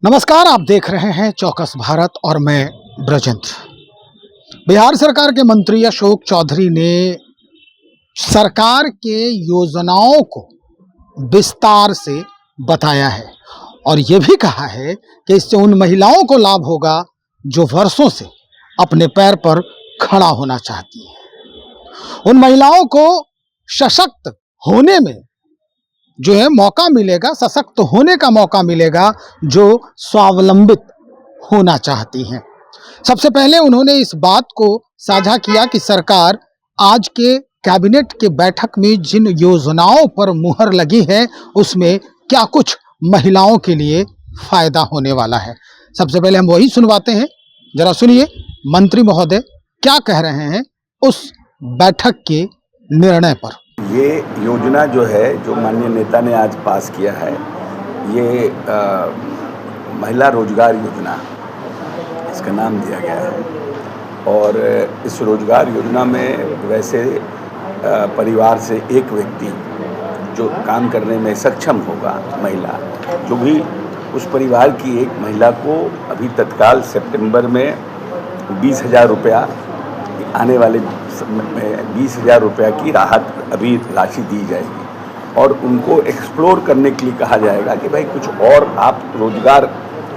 नमस्कार, आप देख रहे हैं चौकस भारत और मैं ब्रजेंद्र। बिहार सरकार के मंत्री अशोक चौधरी ने सरकार के योजनाओं को विस्तार से बताया है और ये भी कहा है कि इससे उन महिलाओं को लाभ होगा जो वर्षों से अपने पैर पर खड़ा होना चाहती हैं। उन महिलाओं को सशक्त होने में जो है मौका मिलेगा, सशक्त होने का मौका मिलेगा, जो स्वावलंबित होना चाहती हैं। सबसे पहले उन्होंने इस बात को साझा किया कि सरकार आज के कैबिनेट के बैठक में जिन योजनाओं पर मुहर लगी है उसमें क्या कुछ महिलाओं के लिए फायदा होने वाला है। सबसे पहले हम वही सुनवाते हैं, जरा सुनिए मंत्री महोदय क्या कह रहे हैं उस बैठक के निर्णय पर। ये योजना जो है, जो माननीय नेता ने आज पास किया है, ये महिला रोजगार योजना इसका नाम दिया गया है। और इस रोजगार योजना में वैसे परिवार से एक व्यक्ति जो काम करने में सक्षम होगा, महिला जो भी उस परिवार की एक महिला को अभी तत्काल सितंबर में 20,000 रुपया आने वाले 20,000 रुपया की राहत अभी राशि दी जाएगी और उनको एक्सप्लोर करने के लिए कहा जाएगा कि भाई कुछ और आप रोजगार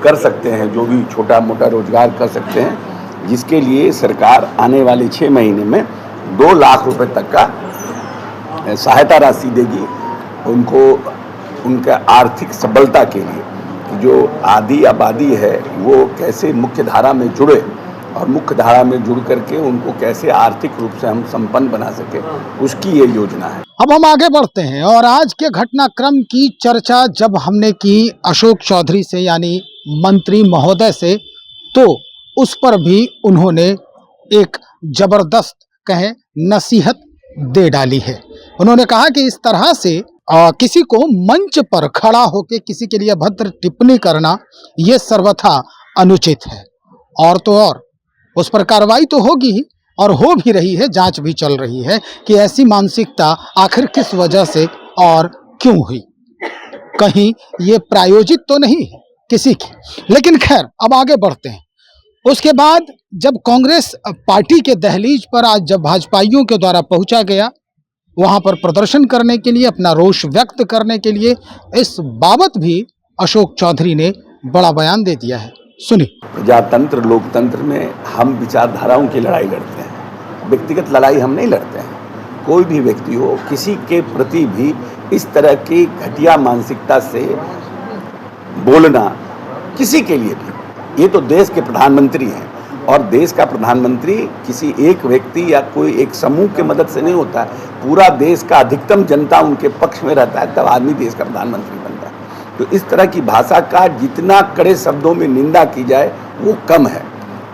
कर सकते हैं, जो भी छोटा मोटा रोजगार कर सकते हैं, जिसके लिए सरकार आने वाले 6 महीने में 2 लाख रुपए तक का सहायता राशि देगी उनको, उनका आर्थिक सबलता के लिए कि जो आधी आबादी है वो कैसे मुख्य धारा में जुड़े और मुख्य धारा में जुड़ करके उनको कैसे आर्थिक रूप से हम संपन्न बना सके, उसकी ये योजना है। अब हम आगे बढ़ते हैं और आज के घटनाक्रम की चर्चा जब हमने की अशोक चौधरी से यानी मंत्री महोदय से, तो उस पर भी उन्होंने एक जबरदस्त कहें नसीहत दे डाली है। उन्होंने कहा कि इस तरह से किसी को मंच पर खड़ा होकर किसी के लिए अभद्र टिप्पणी करना ये सर्वथा अनुचित है और तो और उस पर कार्रवाई तो होगी ही और हो भी रही है, जांच भी चल रही है कि ऐसी मानसिकता आखिर किस वजह से और क्यों हुई, कहीं ये प्रायोजित तो नहीं है किसी की। लेकिन खैर अब आगे बढ़ते हैं। उसके बाद जब कांग्रेस पार्टी के दहलीज पर आज जब भाजपाइयों के द्वारा पहुंचा गया वहां पर प्रदर्शन करने के लिए, अपना रोष व्यक्त करने के लिए, इस बाबत भी अशोक चौधरी ने बड़ा बयान दे दिया है। सुनिए। प्रजातंत्र लोकतंत्र में हम विचारधाराओं की लड़ाई लड़ते हैं, व्यक्तिगत लड़ाई हम नहीं लड़ते हैं। कोई भी व्यक्ति हो, किसी के प्रति भी इस तरह की घटिया मानसिकता से बोलना किसी के लिए भी, ये तो देश के प्रधानमंत्री हैं और देश का प्रधानमंत्री किसी एक व्यक्ति या कोई एक समूह के मदद से नहीं होता, पूरा देश का अधिकतम जनता उनके पक्ष में रहता है, तब आदमी देश का प्रधानमंत्री बनता है। तो इस तरह की भाषा का जितना कड़े शब्दों में निंदा की जाए वो कम है।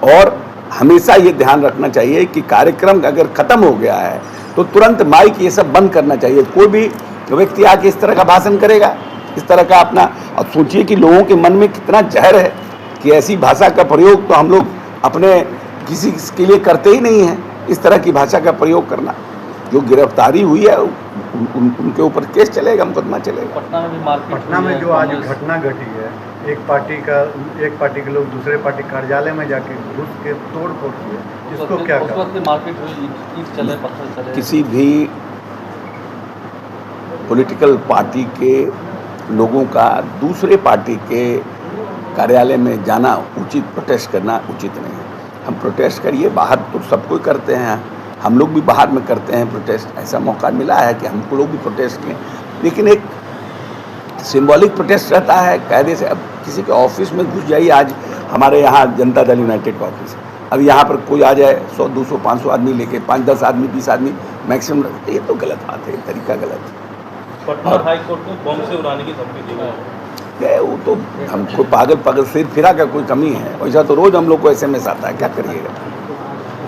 और हमेशा ये ध्यान रखना चाहिए कि कार्यक्रम अगर खत्म हो गया है तो तुरंत माइक ये सब बंद करना चाहिए। कोई भी व्यक्ति आके इस तरह का भाषण करेगा, इस तरह का अपना, अब सोचिए कि लोगों के मन में कितना जहर है कि ऐसी भाषा का प्रयोग तो हम लोग अपने किसी के लिए करते ही नहीं हैं। इस तरह की भाषा का प्रयोग करना, जो गिरफ्तारी हुई है उनके ऊपर केस चलेगा, मुकदमा चलेगा। पटना में जो आज घटना घटी है, एक पार्टी के लोग दूसरे पार्टी कार्यालय में जाके घुस के तोड़ फोड़ किए, इसको क्या मारपीट हुई? किसी भी पॉलिटिकल पार्टी के लोगों का दूसरे पार्टी के कार्यालय में जाना उचित, प्रोटेस्ट करना उचित नहीं है। हम प्रोटेस्ट करिए, बाहर तो सब कोई करते हैं, हम लोग भी बाहर में करते हैं प्रोटेस्ट, ऐसा मौका मिला है कि हमको लोग भी प्रोटेस्ट किए, लेकिन एक सिंबॉलिक प्रोटेस्ट रहता है कायदे से। अब किसी के ऑफिस में घुस जाइए, आज हमारे यहाँ जनता दल यूनाइटेड का ऑफिस है, अब यहाँ पर कोई आ जाए 100, 200, 500 आदमी लेके, 5-10 आदमी, 20 आदमी मैक्सिमम, ये तो गलत बात है, तरीका गलत है। पटना हाई कोर्ट को बम से उड़ाने की धमकी दी गई, वो तो हमको पागल सिर फिरा का कोई कमी है, वैसा तो रोज हम लोग को SMS आता है, क्या करिएगा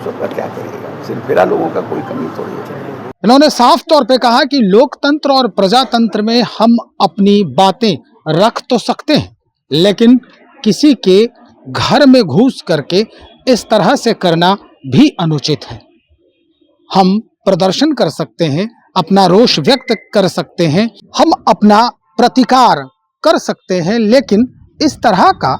सबका, क्या करिएगा, सिर फिरा लोगों का कोई कमी थोड़ी है। इन्होंने साफ तौर पे कहा कि लोकतंत्र और प्रजातंत्र में हम अपनी बातें रख तो सकते हैं, लेकिन किसी के घर में घुस करके इस तरह से करना भी अनुचित है। हम प्रदर्शन कर सकते हैं, अपना रोष व्यक्त कर सकते हैं, हम अपना प्रतिकार कर सकते हैं, लेकिन इस तरह का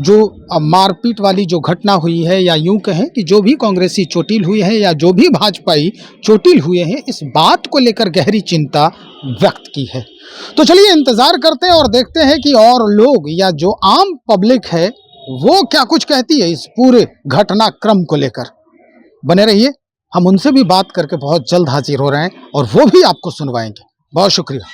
जो मारपीट वाली जो घटना हुई है, या यूं कहें कि जो भी कांग्रेसी चोटिल हुए हैं या जो भी भाजपाई चोटिल हुए हैं, इस बात को लेकर गहरी चिंता व्यक्त की है। तो चलिए इंतजार करते हैं और देखते हैं कि और लोग या जो आम पब्लिक है वो क्या कुछ कहती है इस पूरे घटनाक्रम को लेकर। बने रहिए, हम उनसे भी बात करके बहुत जल्द हाजिर हो रहे हैं और वो भी आपको सुनवाएंगे। बहुत शुक्रिया।